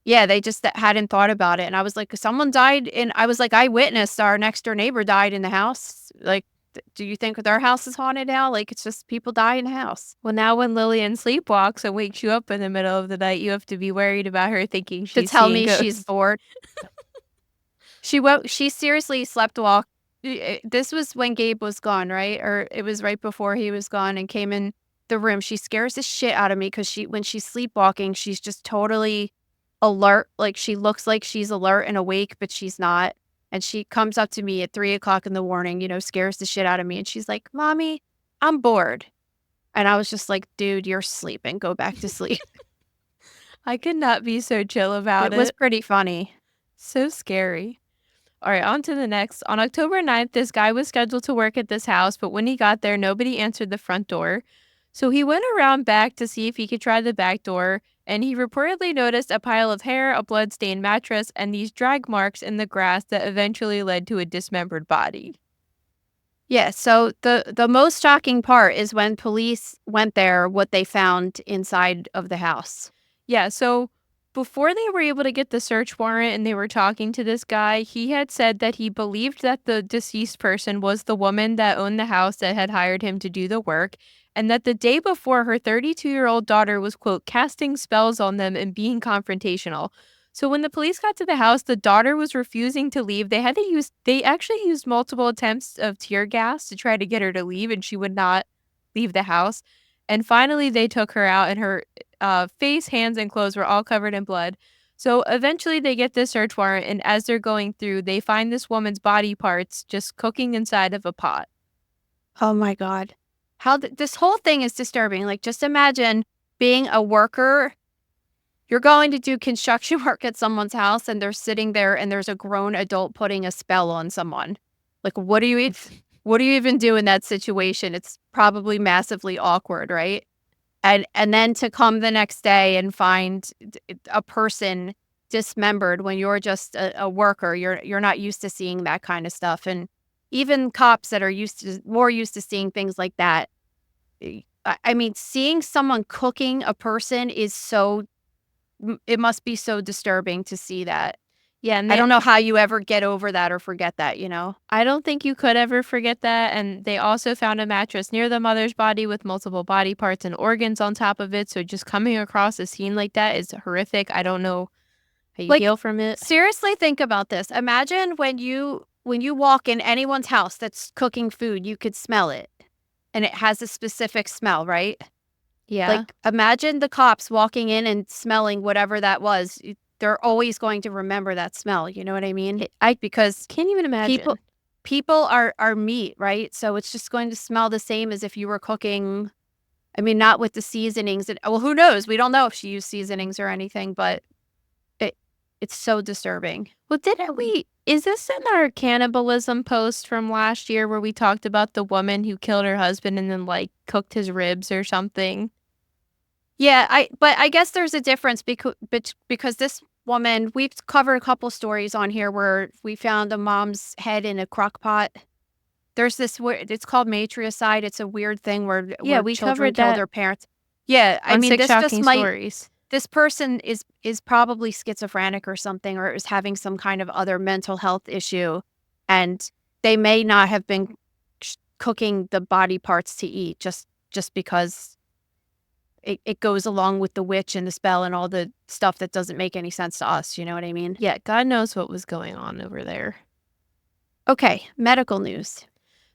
Yeah, they just hadn't thought about it. And I was like, someone died. And I was like, I witnessed our next door neighbor died in the house. do you think their house is haunted now? Like, it's just people die in the house. Well, now when Lillian sleepwalks and wakes you up in the middle of the night, you have to be worried about her thinking To she's tell seeing me she's ghosts. bored. She seriously slept walk. This was when Gabe was gone, right? Or it was right before he was gone and came in the room. She scares the shit out of me because when she's sleepwalking, she's just totally alert. Like, she looks like she's alert and awake, but she's not. And she comes up to me at 3 o'clock in the morning, scares the shit out of me. And she's like, "Mommy, I'm bored." And I was just like, "Dude, you're sleeping. Go back to sleep." I could not be so chill about It was it. pretty funny. So scary. All right, on to the next. On October 9th, this guy was scheduled to work at this house, but when he got there, nobody answered the front door. So he went around back to see if he could try the back door, and he reportedly noticed a pile of hair, a blood-stained mattress, and these drag marks in the grass that eventually led to a dismembered body. Yeah, so the most shocking part is when police went there, what they found inside of the house. Yeah, so before they were able to get the search warrant and they were talking to this guy, he had said that he believed that the deceased person was the woman that owned the house that had hired him to do the work, and that the day before her 32-year-old daughter was, quote, casting spells on them and being confrontational. So when the police got to the house, the daughter was refusing to leave. They actually used multiple attempts of tear gas to try to get her to leave, and she would not leave the house. And finally, they took her out, and her face, hands, and clothes were all covered in blood. So eventually they get this search warrant, and as they're going through, they find this woman's body parts just cooking inside of a pot. Oh my God. This whole thing is disturbing. Like, just imagine being a worker. You're going to do construction work at someone's house and they're sitting there and there's a grown adult putting a spell on someone. Like, what do you even do in that situation? It's probably massively awkward, right? And then to come the next day and find a person dismembered when you're just a worker, you're not used to seeing that kind of stuff. And even cops that are more used to seeing things like that. I mean, seeing someone cooking a person it must be so disturbing to see that. Yeah, and I don't know how you ever get over that or forget that, I don't think you could ever forget that. And they also found a mattress near the mother's body with multiple body parts and organs on top of it. So just coming across a scene like that is horrific. I don't know how you heal from it. Seriously, think about this. Imagine when you walk in anyone's house that's cooking food, you could smell it. And it has a specific smell, right? Yeah. Like, imagine the cops walking in and smelling whatever that was. They're always going to remember that smell. You know what I mean? Because can't even imagine. People are meat, right? So it's just going to smell the same as if you were cooking. I mean, not with the seasonings. Well, who knows? We don't know if she used seasonings or anything, but it's so disturbing. Well, is this in our cannibalism post from last year where we talked about the woman who killed her husband and then cooked his ribs or something? Yeah, but I guess there's a difference because this woman, we've covered a couple stories on here where we found a mom's head in a crock pot. There's this it's called matriarcide. It's a weird thing where we children covered kill that their parents. Yeah, I mean, Six this just Shocking might. Stories. This person is probably schizophrenic or something, or is having some kind of other mental health issue, and they may not have been cooking the body parts to eat just because it goes along with the witch and the spell and all the stuff that doesn't make any sense to us. You know what I mean? Yeah, God knows what was going on over there. Okay, medical news.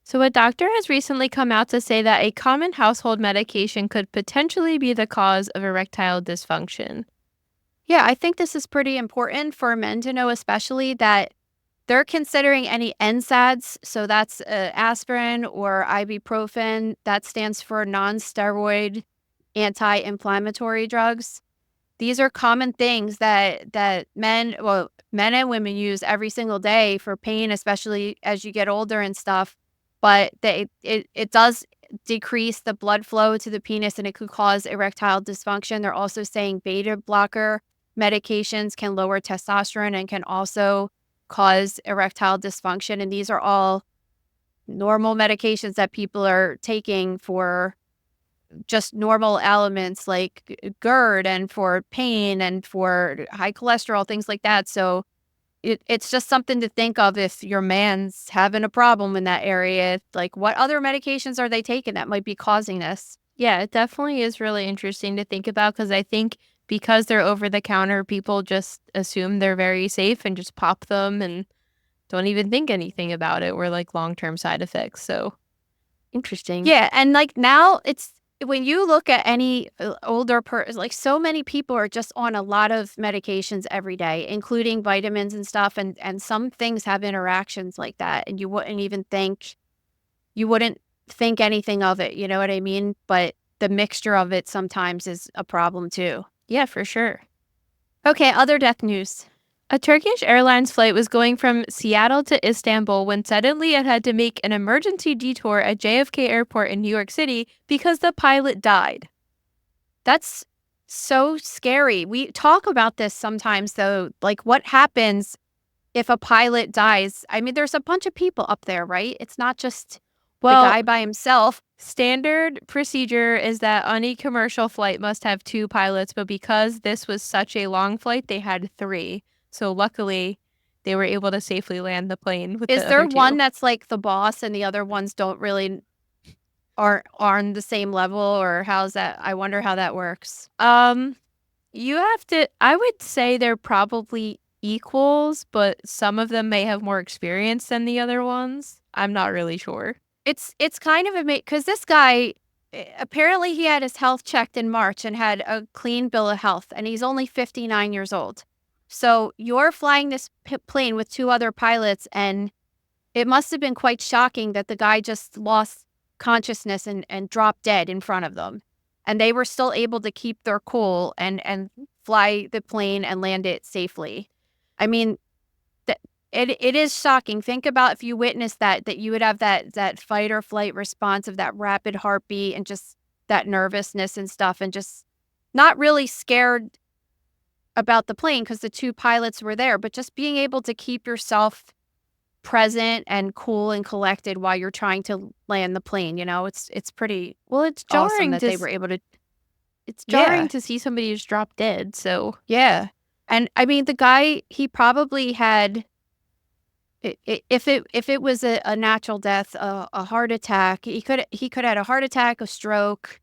So a doctor has recently come out to say that a common household medication could potentially be the cause of erectile dysfunction. Yeah, I think this is pretty important for men to know, especially that they're considering any NSAIDs. So that's aspirin or ibuprofen. That stands for non-steroid anti-inflammatory drugs. These are common things that men and women use every single day for pain, especially as you get older and stuff. But it does decrease the blood flow to the penis and it could cause erectile dysfunction. They're also saying beta blocker medications can lower testosterone and can also cause erectile dysfunction. And these are all normal medications that people are taking for just normal ailments like GERD and for pain and for high cholesterol, things like that. So it's just something to think of if your man's having a problem in that area. Like, what other medications are they taking that might be causing this? Yeah, it definitely is really interesting to think about because I think because they're over the counter, people just assume they're very safe and just pop them and don't even think anything about it or like long-term side effects. So interesting. Yeah, and like now it's when you look at any older person, like so many people are just on a lot of medications every day, including vitamins and stuff, and some things have interactions like that, and you wouldn't think anything of it. You know what I mean? But the mixture of it sometimes is a problem too. Yeah, for sure. Okay, other death news. A Turkish Airlines flight was going from Seattle to Istanbul when suddenly it had to make an emergency detour at JFK Airport in New York City because the pilot died. That's so scary. We talk about this sometimes, though. Like, what happens if a pilot dies? I mean, there's a bunch of people up there, right? It's not just the guy by himself. Standard procedure is that any commercial flight must have 2 pilots, but because this was such a long flight, they had 3. So luckily, they were able to safely land the plane with Is the there other 2. one that's like the boss and the other ones don't really are on the same level, or how's that? I wonder how that works. You have to, I would say they're probably equals, but some of them may have more experience than the other ones. I'm not really sure. It's kind of amazing because this guy apparently he had his health checked in March and had a clean bill of health, and he's only 59 years old. So you're flying this plane with 2 other pilots, and it must have been quite shocking that the guy just lost consciousness and dropped dead in front of them. And they were still able to keep their cool and fly the plane and land it safely. I mean, it is shocking. Think about if you witnessed that you would have that fight or flight response of that rapid heartbeat and just that nervousness and stuff, and just not really scared about the plane because the 2 pilots were there, but just being able to keep yourself present and cool and collected while you're trying to land the plane. It's pretty it's awesome jarring that to they were able to. it's jarring Yeah. to see somebody just drop dead. So Yeah. And I mean, the guy, he probably had, if it was a natural death, a heart attack, he could have had a heart attack, a stroke,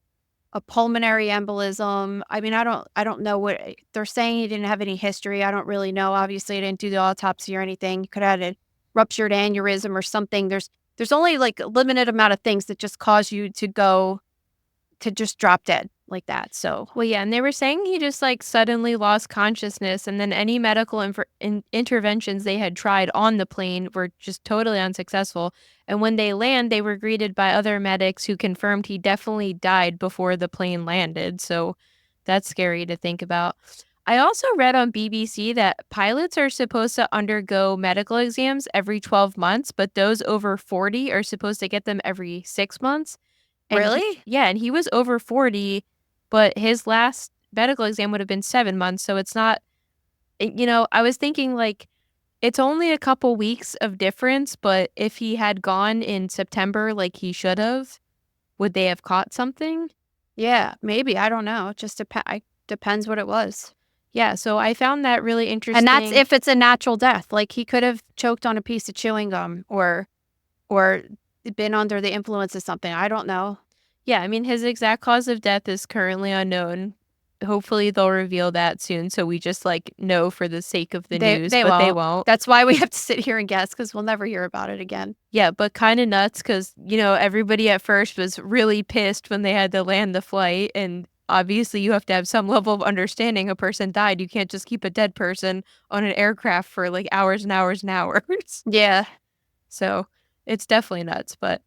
a pulmonary embolism. I mean, I don't know what they're saying. He didn't have any history. I don't really know. Obviously, I didn't do the autopsy or anything. He could have had a ruptured aneurysm or something. There's only like a limited amount of things that just cause you to just drop dead like that. So, well, yeah, and they were saying he just like suddenly lost consciousness, and then any medical interventions they had tried on the plane were just totally unsuccessful. And when they land, they were greeted by other medics who confirmed he definitely died before the plane landed. So that's scary to think about. I also read on BBC that pilots are supposed to undergo medical exams every 12 months, but those over 40 are supposed to get them every 6 months. And really? and he was over 40, but his last medical exam would have been 7 months. So it's not, I was thinking like it's only a couple weeks of difference, but if he had gone in September like he should have, would they have caught something? Yeah, maybe. I don't know. It just depends what it was. Yeah, so I found that really interesting. And that's if it's a natural death. Like, he could have choked on a piece of chewing gum or been under the influence of something. I don't know. Yeah, I mean, his exact cause of death is currently unknown. Hopefully they'll reveal that soon, so we just like know for the sake of the news, but they won't. That's why we have to sit here and guess, because we'll never hear about it again. Yeah, but kind of nuts because, everybody at first was really pissed when they had to land the flight, and obviously you have to have some level of understanding. A person died. You can't just keep a dead person on an aircraft for like hours and hours and hours. Yeah. So it's definitely nuts, but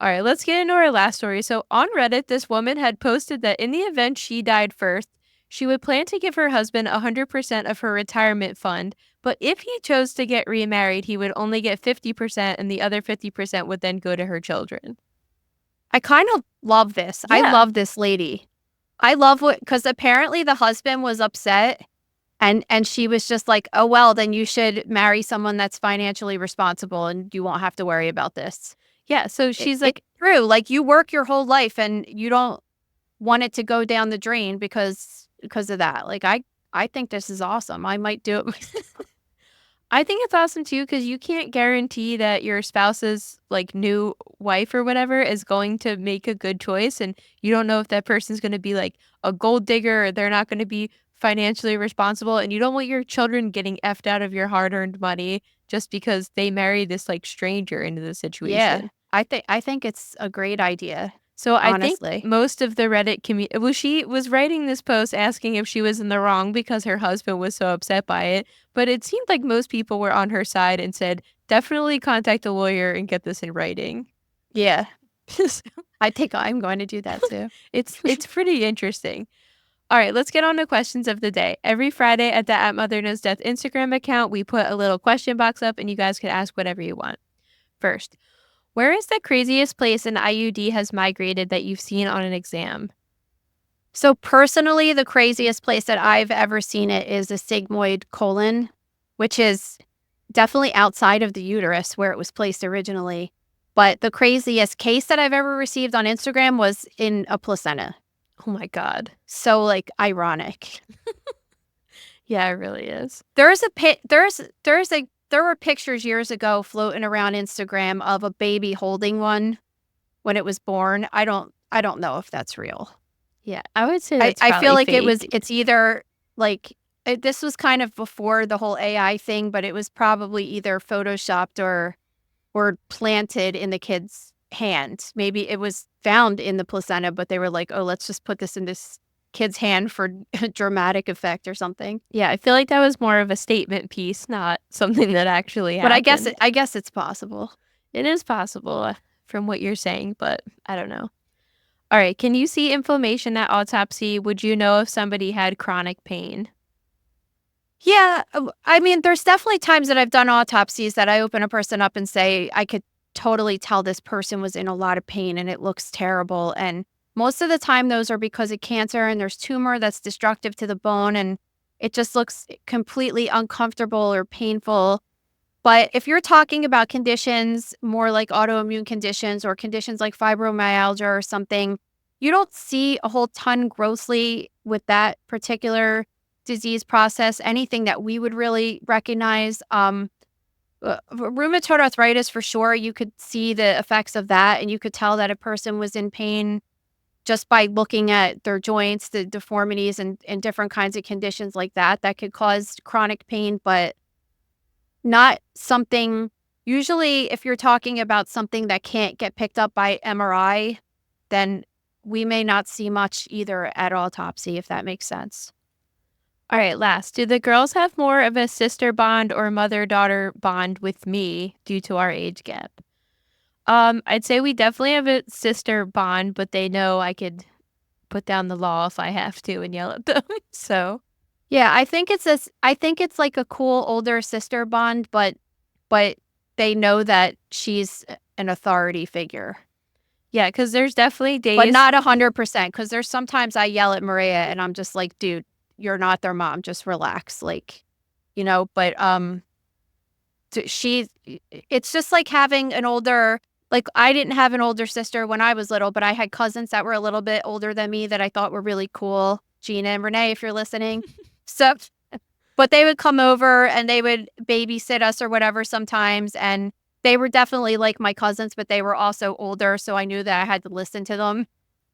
all right, let's get into our last story. So on Reddit, this woman had posted that in the event she died first, she would plan to give her husband 100% of her retirement fund, but if he chose to get remarried, he would only get 50% and the other 50% would then go to her children. I kind of love this. Yeah. I love this lady. I love because apparently the husband was upset and she was just like, oh, well, then you should marry someone that's financially responsible and you won't have to worry about this. Yeah, so she's it's true. Like, you work your whole life and you don't want it to go down the drain because of that. Like, I think this is awesome. I might do it. I think it's awesome too because you can't guarantee that your spouse's like new wife or whatever is going to make a good choice, and you don't know if that person's going to be like a gold digger or they're not going to be financially responsible, and you don't want your children getting effed out of your hard-earned money just because they married this like stranger into the Yeah. situation. I think it's a great idea, So I think honestly. most of the Reddit community, well, she was writing this post asking if she was in the wrong because her husband was so upset by it. But it seemed like most people were on her side and said, definitely contact a lawyer and get this in writing. Yeah. I think I'm going to do that too. It's pretty interesting. All right, let's get on to questions of the day. Every Friday at the At Mother Knows Death Instagram account, we put a little question box up and you guys can ask whatever you want. First, where is the craziest place an IUD has migrated that you've seen on an exam? So personally, the craziest place that I've ever seen it is a sigmoid colon, which is definitely outside of the uterus where it was placed originally. But the craziest case that I've ever received on Instagram was in a placenta. Oh my God. So like ironic. Yeah, it really is. There were pictures years ago floating around Instagram of a baby holding one when it was born. I don't know if that's real. Yeah, I would say that's I feel probably like fake. it's either like this was kind of before the whole AI thing, but it was probably either photoshopped or planted in the kid's hand. Maybe it was found in the placenta, but they were like, "Oh, let's just put this in this kid's hand for dramatic effect or something." Yeah, I feel like that was more of a statement piece, not something that actually But happened. I guess it's possible. It is possible from what you're saying, but I don't know. All right, can you see inflammation at autopsy? Would you know if somebody had chronic pain? Yeah, I mean, there's definitely times that I've done autopsies that I open a person up and say, I could totally tell this person was in a lot of pain and it looks terrible. And most of the time, those are because of cancer and there's tumor that's destructive to the bone and it just looks completely uncomfortable or painful. But if you're talking about conditions more like autoimmune conditions or conditions like fibromyalgia or something, you don't see a whole ton grossly with that particular disease process, anything that we would really recognize. Rheumatoid arthritis, for sure, you could see the effects of that, and you could tell that a person was in pain just by looking at their joints, the deformities, and different kinds of conditions like that that could cause chronic pain, but not something. Usually, if you're talking about something that can't get picked up by MRI, then we may not see much either at autopsy, if that makes sense. All right, last. Do the girls have more of a sister bond or mother-daughter bond with me due to our age gap? I'd say we definitely have a sister bond, but they know I could put down the law if I have to and yell at them. So, Yeah, I think it's like a cool older sister bond, but they know that she's an authority figure. yeah, because there's definitely days. But not 100%, because there's sometimes I yell at Maria and I'm just like, dude, you're not their mom. Just relax. Like, but it's just like having an older, like I didn't have an older sister when I was little, but I had cousins that were a little bit older than me that I thought were really cool. Gina and Renee, if you're listening. So, but they would come over and they would babysit us or whatever sometimes. And they were definitely like my cousins, but they were also older. So I knew that I had to listen to them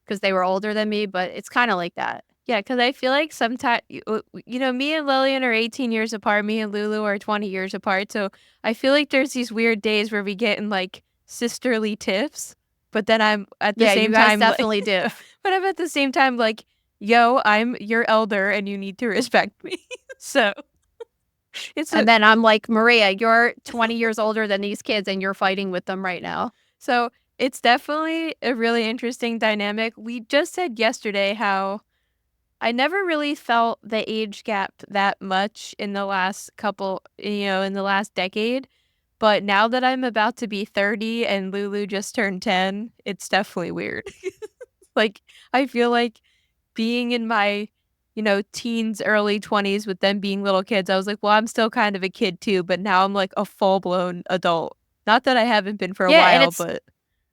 because they were older than me. But it's kind of like that. Yeah, because I feel like sometimes, me and Lillian are 18 years apart. Me and Lulu are 20 years apart. So I feel like there's these weird days where we get in like sisterly tiffs. But then I'm at the Yeah, same you guys time, definitely do. but I'm at the same time like, yo, I'm your elder and you need to respect me. So And then I'm like, Maria, you're 20 years older than these kids and you're fighting with them right now. So it's definitely a really interesting dynamic. We just said yesterday how I never really felt the age gap that much in the last in the last decade. But now that I'm about to be 30 and Lulu just turned 10, it's definitely weird. Like, I feel like being in my, teens, early 20s with them being little kids, I was like, well, I'm still kind of a kid too, but now I'm like a full-blown adult. Not that I haven't been for a Yeah, and while, but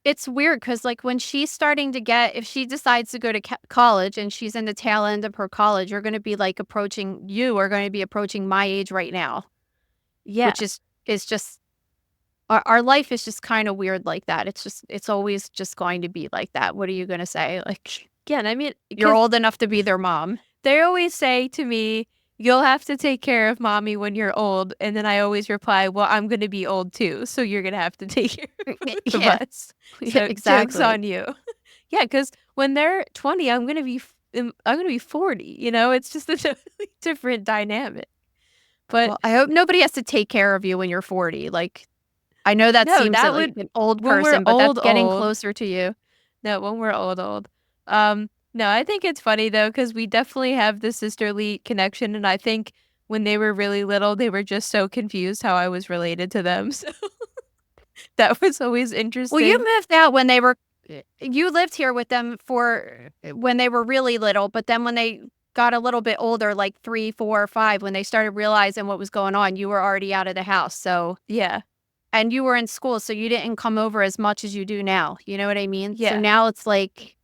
it's weird because like when she's starting to if she decides to go to college and she's in the tail end of her college, you're going to be like you are going to be approaching my age right now. Yeah. which is just our life is just kind of weird like that. It's always just going to be like that. What are you going to say? Like, Again, I mean, you're 'cause old enough to be their mom. they always say to me, "You'll have to take care of mommy when you're old." And then I always reply, "Well, I'm going to be old too, so you're going to have to take care of both of Yeah. us." Yeah, So joke's exactly. on you. Yeah, because when they're 20, I'm going to be 40. It's just a totally different dynamic. But Well, I hope nobody has to take care of you when you're 40. Like, I know that no, seems that like would an old when we're person, but that's getting old. closer to you. No, when we're old. No, I think it's funny though, because we definitely have the sisterly connection, and I think when they were really little, they were just so confused how I was related to them. So that was always Well, you interesting. moved out when they were you lived here with them for when they were really little, but then when they got a little bit older, like 3, 4, 5, when they started realizing what was going on, you were already out of the house. So, Yeah, and you were in school, so you didn't come over as much as you do now. You know what I mean? So yeah. now it's like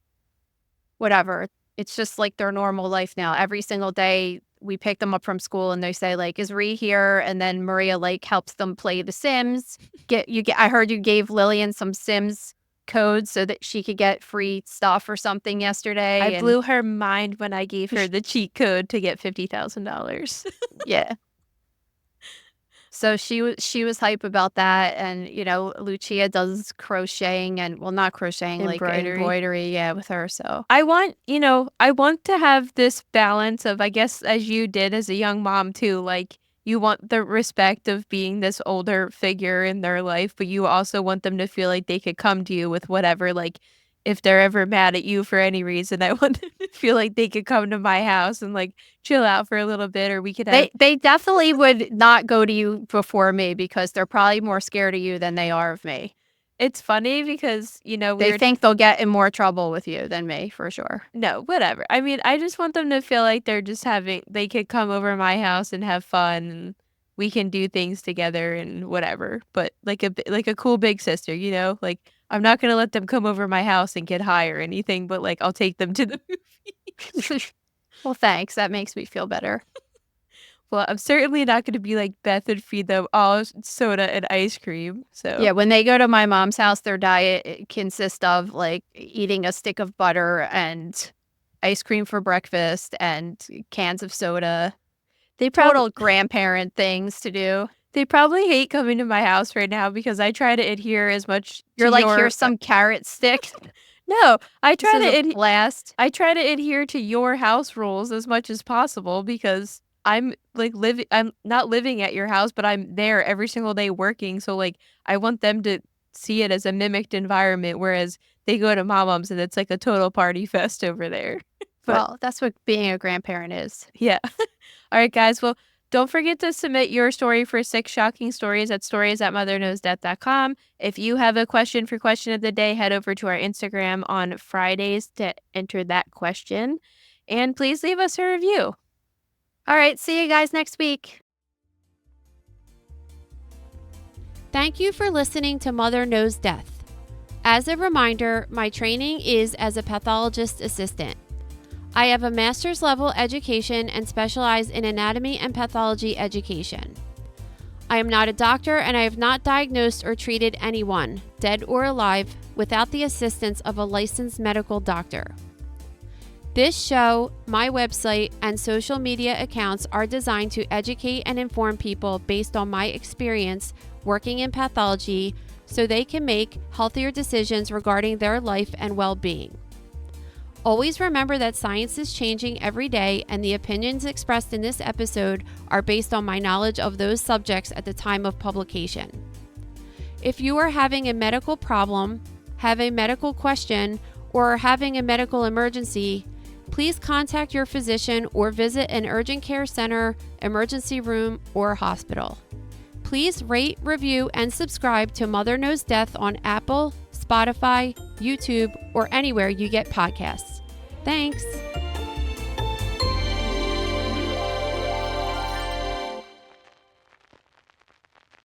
whatever. It's just like their normal life now. Every single day we pick them up from school and they say like, "Is Ree here?" And then Maria like helps them play The Sims. I heard you gave Lillian some Sims codes so that she could get free stuff or something yesterday. I And blew her mind when I gave her the cheat code to get $50,000. yeah. So she was hype about that, and Lucia does crocheting and well, not crocheting, like embroidery, yeah, with her. So I want to have this balance of, I guess, as you did as a young mom too, like you want the respect of being this older figure in their life, but you also want them to feel like they could come to you with whatever, like if they're ever mad at you for any reason, I want them to feel like they could come to my house and like chill out for a little bit, or we could have. they definitely would not go to you before me because they're probably more scared of you than they are of me. It's funny because, They think they'll get in more trouble with you than me for sure. no, whatever. I mean, I just want them to feel like they could come over my house and have fun, and we can do things together and whatever. But like like a cool big sister, like I'm not going to let them come over my house and get high or anything, but like I'll take them to the Well, thanks. That makes me feel better. Well, I'm certainly not going to be like Beth and feed them all soda and ice cream. So Yeah, when they go to my mom's house, their diet consists of like eating a stick of butter and ice cream for breakfast and cans of soda. they probably Total grandparent things to do. they probably hate coming to my house right now because I try to adhere as much. You're to like, your, here's some carrot sticks. No, I This try is to a blast. I try to adhere to your house rules as much as possible because I'm like I'm not living at your house, but I'm there every single day working. So like I want them to see it as a mimicked environment, whereas they go to mom's and it's like a total party fest over there. But Well, that's what being a grandparent is. yeah. All right, guys. Well, don't forget to submit your story for 6 shocking stories at stories@motherknowsdeath.com. If you have a question for question of the day, head over to our Instagram on Fridays to enter that question. And please leave us a review. All right, see you guys next week. Thank you for listening to Mother Knows Death. As a reminder, my training is as a pathologist assistant. I have a master's level education and specialize in anatomy and pathology education. I am not a doctor and I have not diagnosed or treated anyone, dead or alive, without the assistance of a licensed medical doctor. This show, my website, and social media accounts are designed to educate and inform people based on my experience working in pathology so they can make healthier decisions regarding their life and well-being. Always remember that science is changing every day, and the opinions expressed in this episode are based on my knowledge of those subjects at the time of publication. If you are having a medical problem, have a medical question, or are having a medical emergency, please contact your physician or visit an urgent care center, emergency room, or hospital. Please rate, review, and subscribe to Mother Knows Death on Apple, Spotify, YouTube, or anywhere you get podcasts. Thanks.